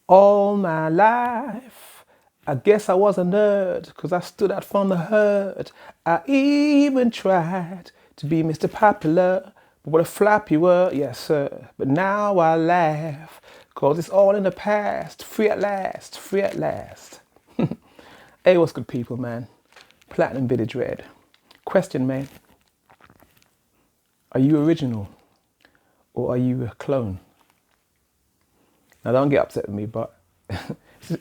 All my life, I guess I was a nerd, 'cause I stood out from the herd. I even tried to be Mr. Popular, but what a flop you were, yes sir. But now I laugh, 'cause it's all in the past. Free at last, free at last. Hey, what's good people, man? Platinum Village Red. Question, man. Are you original or are you a clone? Now don't get upset with me, but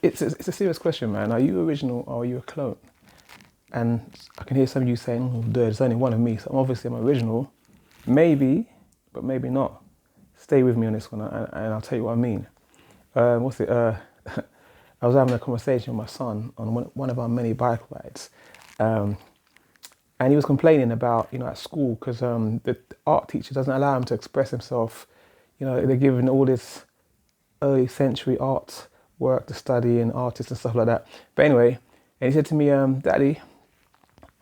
it's a serious question, man. Are you original or are you a clone? And I can hear some of you saying, oh, there's only one of me, so obviously I'm original. Maybe, but maybe not. Stay with me on this one, and I'll tell you what I mean. I was having a conversation with my son on one of our many bike rides, and he was complaining about, at school, because the art teacher doesn't allow him to express himself. They're giving all this early century art work to study and artists and stuff like that. But anyway, and he said to me, Daddy,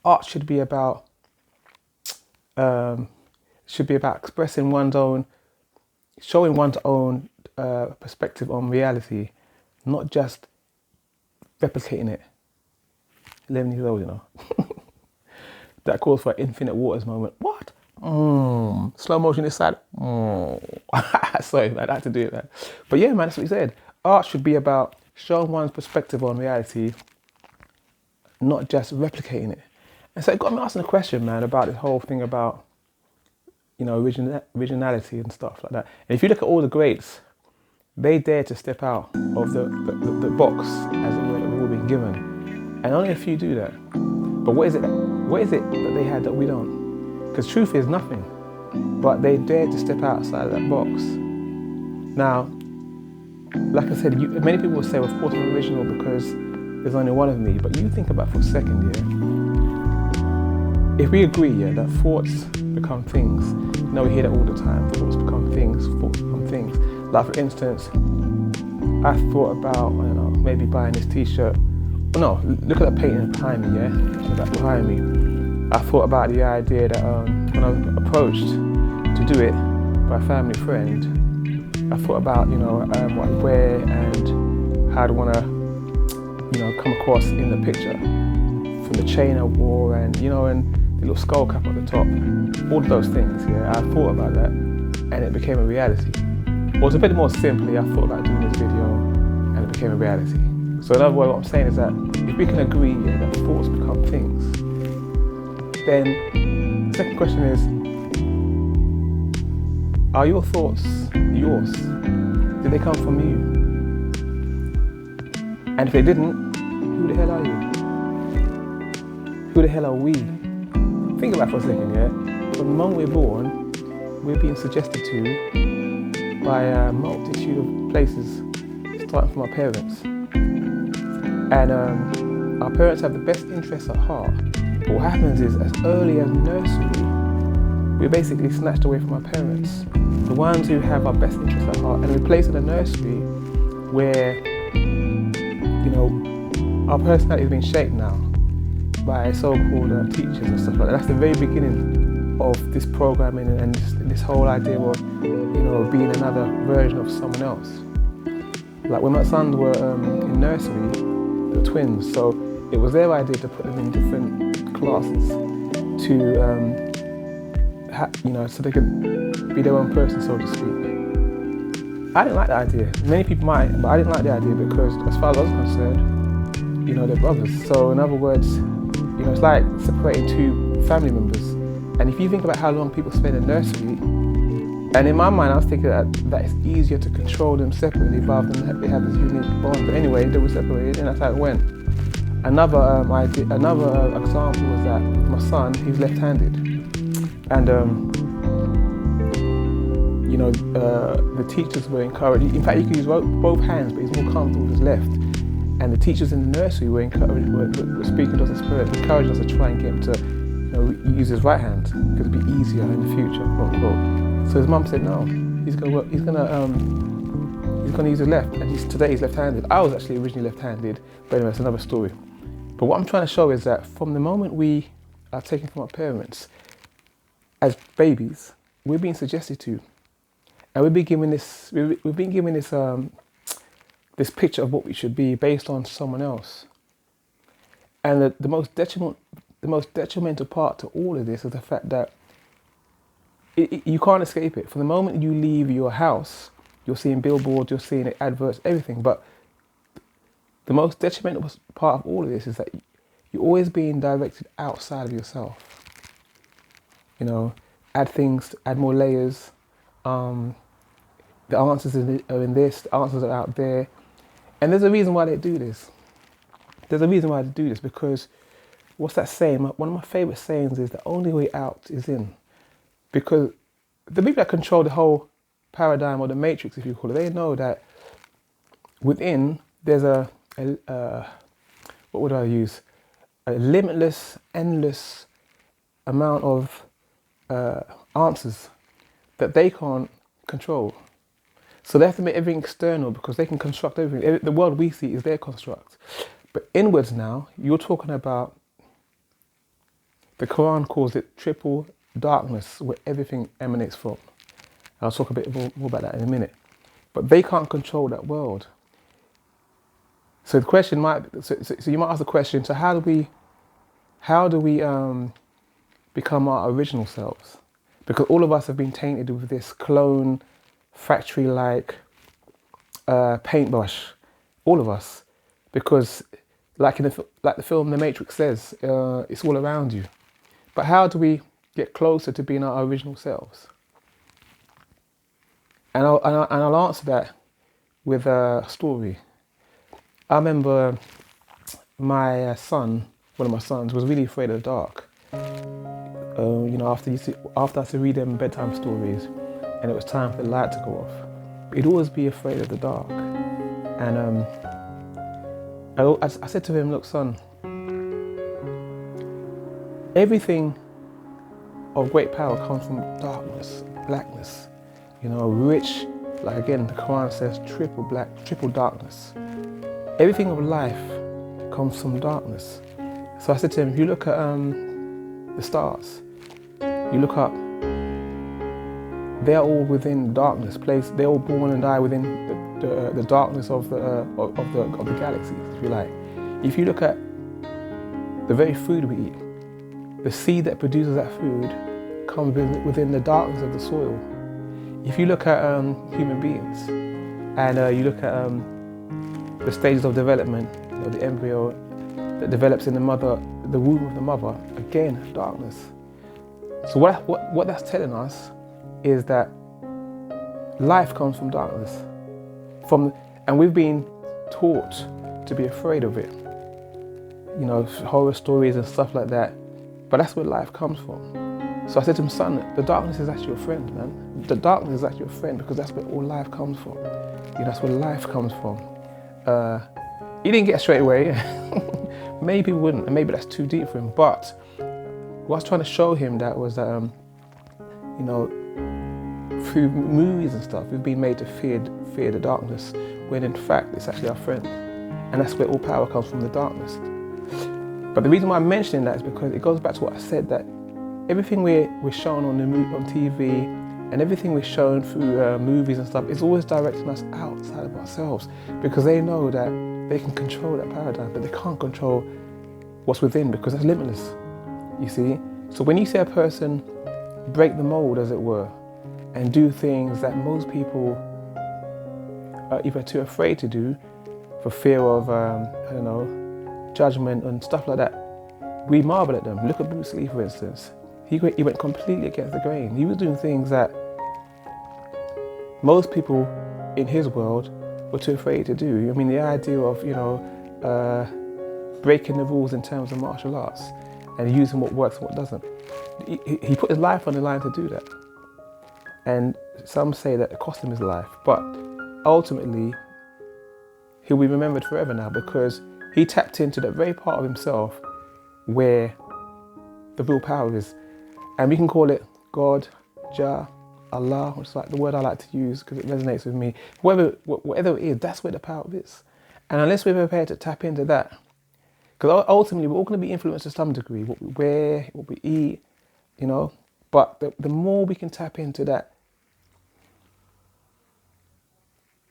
art should be about expressing one's own, showing one's own perspective on reality, not just replicating it. 11 years old, That calls for an Infinite Waters moment. What? Slow motion this side. Sorry, man, I had to do it, man. But yeah, man, that's what he said. Art should be about showing one's perspective on reality, not just replicating it. And so it got me asking a question, man, about this whole thing about, originality and stuff like that. And if you look at all the greats, they dare to step out of the box, as it were, that we've all been given. And only a few do that. But what is it that they had that we don't? Because truth is nothing, but they dared to step outside of that box. Now, like I said, many people will say, well, of course I'm original because there's only one of me. But you think about it for a second, if we agree, that thoughts become things. We hear that all the time. Thoughts become things. Thoughts become things. Like for instance, I thought about, maybe buying this T-shirt. No, look at that painting behind me, Look at that behind me. I thought about the idea that when I was approached to do it by a family friend, I thought about, what I'd wear and how I'd want to, come across in the picture. From the chain I wore and, and the little skull cap at the top. All of those things, I thought about that and it became a reality. Or to put it more simply, I thought about doing this video and it became a reality. So in other words, what I'm saying is that if we can agree that thoughts become things, then the second question is, are your thoughts yours? Did they come from you? And if they didn't, who the hell are you? Who the hell are we? Think about it for a second, From the moment we're born, we're being suggested to by a multitude of places, starting from our parents. And our parents have the best interests at heart. But what happens is, as early as nursery, we're basically snatched away from our parents, the ones who have our best interests at heart, and we're placed in a nursery where, our personality is being shaped now by so-called teachers and stuff like that. That's the very beginning of this programming and this whole idea of, being another version of someone else. Like when my sons were in nursery, they were twins, so it was their idea to put them in different classes to, so they could be their own person, so to speak. I didn't like the idea. Many people might, but I didn't like the idea because, as far as I was concerned, they're brothers. So in other words, it's like separating two family members. And if you think about how long people spend in nursery, and in my mind I was thinking that it's easier to control them separately rather than they have this unique bond. But anyway, they were separated and that's how it went. Another example was that my son, he's left-handed. And the teachers were encouraged, in fact he could use both hands, but he's more comfortable with his left. And the teachers in the nursery were speaking to us as parents, encouraging us to try and get him to use his right hand because it'd be easier in the future, quote unquote. So his mum said no, he's gonna use his left, and today he's left-handed. I was actually originally left-handed, but anyway, it's another story. But what I'm trying to show is that from the moment we are taken from our parents as babies, we're being suggested to, and we've been given this this picture of what we should be based on someone else. And the most detrimental part to all of this is the fact that you can't escape it. From the moment you leave your house, you're seeing billboards, you're seeing adverts, everything. But the most detrimental part of all of this is that you're always being directed outside of yourself. You know, add things, add more layers. The answers are in this, the answers are out there. And there's a reason why they do this. There's a reason why they do this, because what's that saying? One of my favorite sayings is the only way out is in. Because the people that control the whole paradigm, or the matrix, if you call it, they know that within there's a what would I use? A limitless, endless amount of answers that they can't control. So they have to make everything external because they can construct everything. The world we see is their construct. But inwards now, you're talking about, the Quran calls it triple darkness, where everything emanates from. I'll talk a bit more about that in a minute. But they can't control that world. So the question might, so you might ask the question, so how do we become our original selves? Because all of us have been tainted with this clone, factory-like paintbrush, all of us. Because like the film The Matrix says, it's all around you. But how do we get closer to being our original selves? And I'll answer that with a story. I remember my son, one of my sons, was really afraid of the dark. You know, after I used to read them bedtime stories, and it was time for the light to go off, he'd always be afraid of the dark. And I said to him, look, son, everything of great power comes from darkness, blackness. You know, rich, like again, the Quran says triple darkness. Everything of life comes from darkness. So I said to him, if you look at the stars, you look up, they're all within darkness. They're all born and die within the darkness of the galaxies, if you like. If you look at the very food we eat, the seed that produces that food comes within the darkness of the soil. If you look at human beings, and you look at the stages of development, you know, the embryo that develops in the womb of the mother, again, darkness. So what that's telling us is that life comes from darkness. And we've been taught to be afraid of it. You know, horror stories and stuff like that. But that's where life comes from. So I said to him, son, the darkness is actually your friend, man. The darkness is actually your friend, because that's where all life comes from. You know, that's where life comes from. He didn't get it straight away. Maybe he wouldn't, and maybe that's too deep for him. But what I was trying to show him that was that, you know, through movies and stuff, we've been made to fear the darkness, when in fact it's actually our friend. And that's where all power comes from, the darkness. But the reason why I'm mentioning that is because it goes back to what I said, that everything we're shown on TV and everything we're shown through movies and stuff is always directing us outside of ourselves, because they know that they can control that paradigm, but they can't control what's within, because that's limitless, you see. So when you see a person break the mold, as it were, and do things that most people are either too afraid to do for fear of, I don't know, judgment and stuff like that, we marvel at them. Look at Bruce Lee, for instance. He went completely against the grain. He was doing things that most people in his world were too afraid to do. I mean, the idea of, you know, breaking the rules in terms of martial arts and using what works and what doesn't. He put his life on the line to do that. And some say that it cost him his life, but ultimately he'll be remembered forever now, because he tapped into that very part of himself where the real power is. And we can call it God, Jah, Allah, which is like the word I like to use because it resonates with me. Whatever it is, that's where the power is. And unless we're prepared to tap into that, because ultimately we're all going to be influenced to some degree, what we wear, what we eat, you know, but the more we can tap into that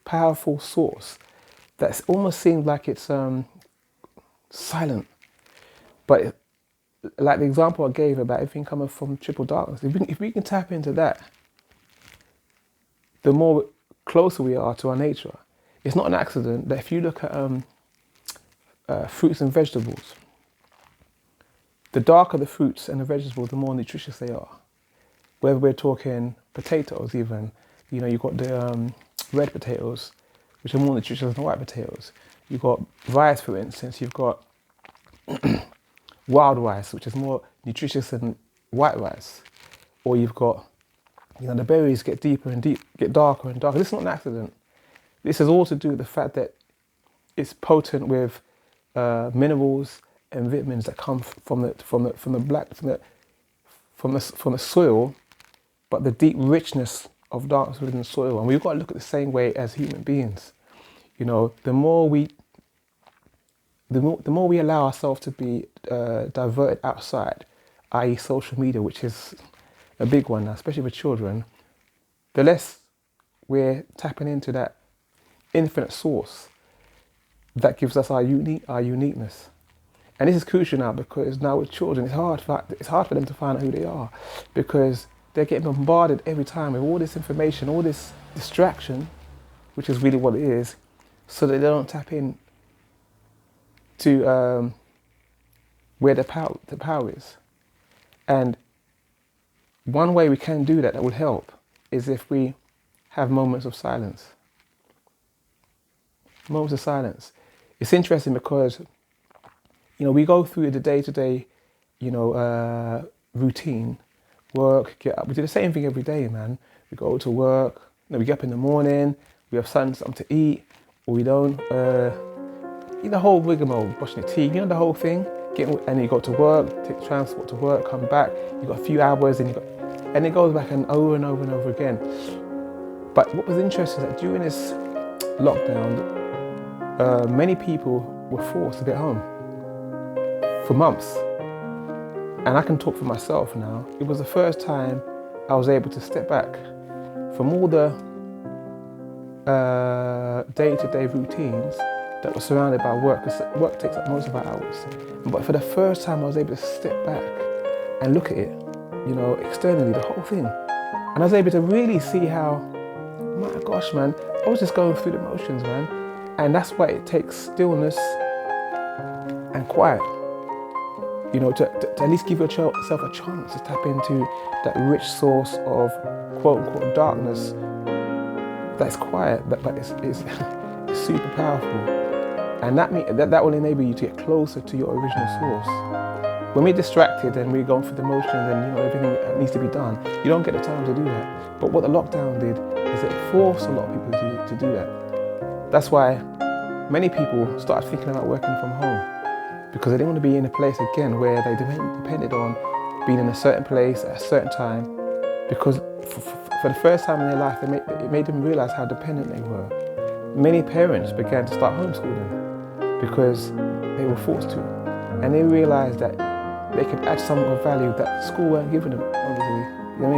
powerful source that almost seems like it's silent. But like the example I gave about everything coming from triple darkness, if we can tap into that, the more closer we are to our nature. It's not an accident that if you look at fruits and vegetables, the darker the fruits and the vegetables, the more nutritious they are. Whether we're talking potatoes even, you've got the red potatoes, which are more nutritious than white potatoes. You've got rice, for instance, you've got wild rice, which is more nutritious than white rice. Or you've got, the berries get deeper and get darker and darker. This is not an accident. This has all to do with the fact that it's potent with minerals and vitamins that come from the soil, but the deep richness of darkness within the soil. And we've got to look at the same way as human beings. The more we allow ourselves to be diverted outside, i.e. social media, which is a big one now, especially for children, the less we're tapping into that infinite source that gives us our uniqueness. And this is crucial now, because now with children, it's hard for them to find out who they are, because they're getting bombarded every time with all this information, all this distraction, which is really what it is, so that they don't tap in to where the power is. And one way we can do that would help is if we have moments of silence. Moments of silence. It's interesting because, we go through the day-to-day, routine, work, get up. We do the same thing every day, man. We go to work, we get up in the morning, we have something to eat, or we don't. The whole rigmarole, brushing your teeth, the whole thing. And you go to work, take the transport to work, come back. You got a few hours, and it goes back and over and over and over again. But what was interesting is that during this lockdown, many people were forced to be at home for months. And I can talk for myself now. It was the first time I was able to step back from all the day-to-day routines that were surrounded by work, because work takes up most of our hours. But for the first time, I was able to step back and look at it, externally, the whole thing. And I was able to really see how, my gosh, man, I was just going through the motions, man. And that's why it takes stillness and quiet, to at least give yourself a chance to tap into that rich source of quote-unquote darkness that's quiet, but it's super powerful. And that will enable you to get closer to your original source. When we're distracted and we're going through the motions and everything that needs to be done, you don't get the time to do that. But what the lockdown did is it forced a lot of people to do that. That's why many people started thinking about working from home, because they didn't want to be in a place again where they depended on being in a certain place at a certain time, because for the first time in their life, it made them realize how dependent they were. Many parents began to start homeschooling because they were forced to. And they realized that they could add something of value that school weren't giving them, obviously.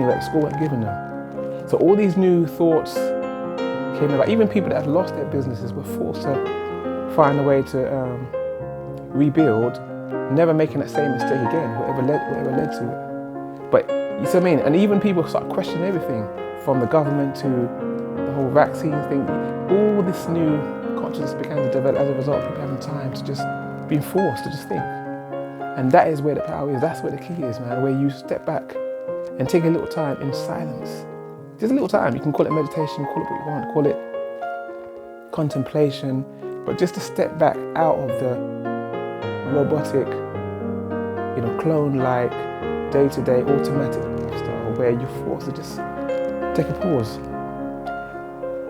That school weren't giving them. So all these new thoughts came about. Even people that had lost their businesses were forced to find a way to rebuild, never making that same mistake again, whatever led to it. But you see what I mean? And even people start questioning everything, from the government to the whole vaccine thing. All this new consciousness began to develop as a result of people having time to just being forced to just think. And that is where the power is. That's where the key is, man. Where you step back and take a little time in silence. Just a little time. You can call it meditation, call it what you want, call it contemplation, but just to step back out of the robotic, clone-like, day-to-day, automatic lifestyle where you're forced to just take a pause.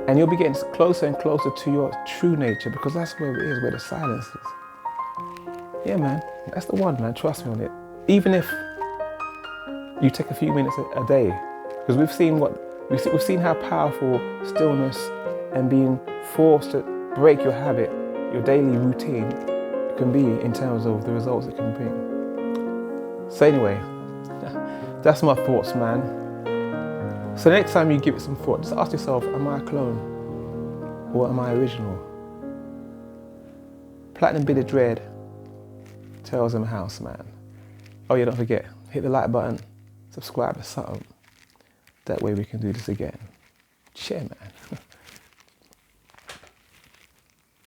And you'll be getting closer and closer to your true nature, because that's where it is, where the silence is. Yeah, man, that's the one, man. Trust me on it. Even if you take a few minutes a day, because we've seen how powerful stillness and being forced to break your habit, your daily routine, can be in terms of the results it can bring. So anyway, that's my thoughts, man. So the next time you give it some thought, just ask yourself, am I a clone or am I original? Platinum Bearded Dread tells them house, man. Oh yeah, don't forget, hit the like button, subscribe to something. That way we can do this again. Cheer, man.